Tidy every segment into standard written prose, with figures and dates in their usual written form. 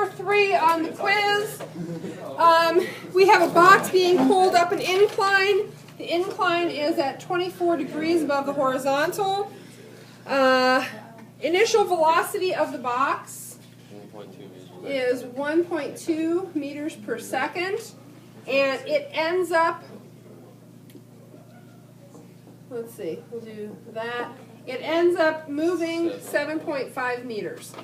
number 3 on the quiz. We have a box being pulled up an incline. The incline is at 24 degrees above the horizontal. Initial velocity of the box is 1.2 meters per second. And it ends up, let's see, we'll do that. It ends up moving 7.5 meters.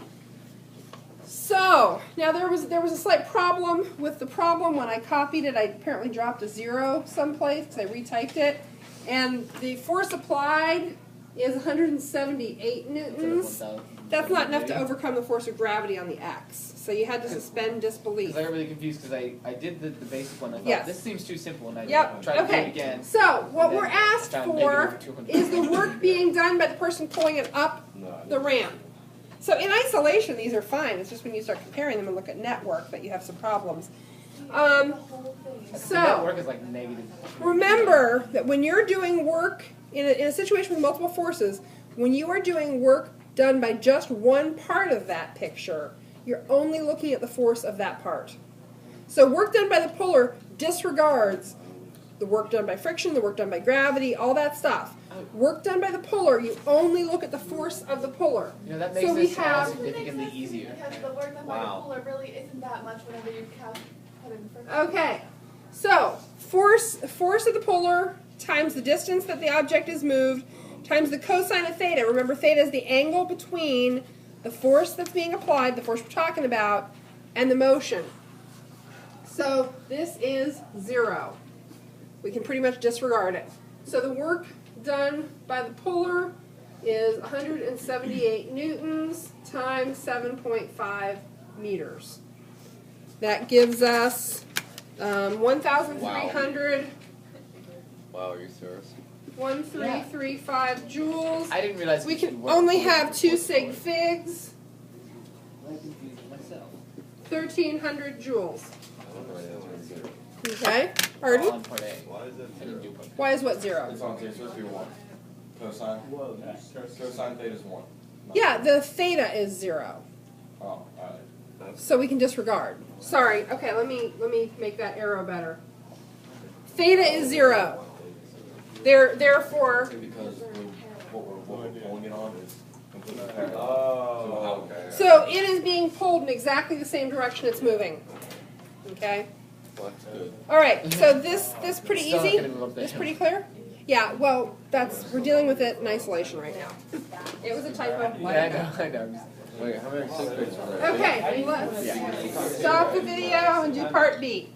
So, now there was a slight problem with the problem. When I copied it, I apparently dropped a 0 someplace because I retyped it. And the force applied is 178 newtons. That's not enough to overcome the force of gravity on the X. So you had to suspend disbelief. Because I got really confused because I did the basic one. I thought, yes. This seems too simple, and I tried to do it again. So what we're asked for is the work being done by the person pulling it up the ramp. So in isolation, these are fine. It's just when you start comparing them and look at network that you have some problems. So network is like negative. Remember that when you're doing work in a situation with multiple forces, when you are doing work done by just one part of that picture, you're only looking at the force of that part. So work done by the puller disregards the work done by friction, the work done by gravity, all that stuff. Work done by the puller, you only look at the force of the puller. You know, that makes this significantly easier. Because the work done by the puller really isn't that much whenever you put in friction. Okay, so force of the puller times the distance that the object is moved times the cosine of theta. Remember, theta is the angle between the force that's being applied, the force we're talking about, and the motion. So this is 0. We can pretty much disregard it. So the work done by the puller is 178 newtons times 7.5 meters. That gives us 1,300. Wow, are you serious? 1335 joules. I didn't realize we can only have 2 sig figs. 1,300 joules. Okay. Pardon? Why is what 0? It's on theta, supposed to be 1. Cosine? Cosine theta is 1. Yeah, the theta is 0. Oh, alright. So we can disregard. Sorry. Okay, let me make that arrow better. Theta is 0. Therefore. Because what we're pulling it on is completely parallel. Oh, okay. So it is being pulled in exactly the same direction it's moving. Okay. That's good. All right. So this pretty easy. This pretty clear. Yeah. Well, we're dealing with it in isolation right now. It was a typo. Yeah, I know. Wait, how many sig figs are there? Okay. Let's stop the video and do part B.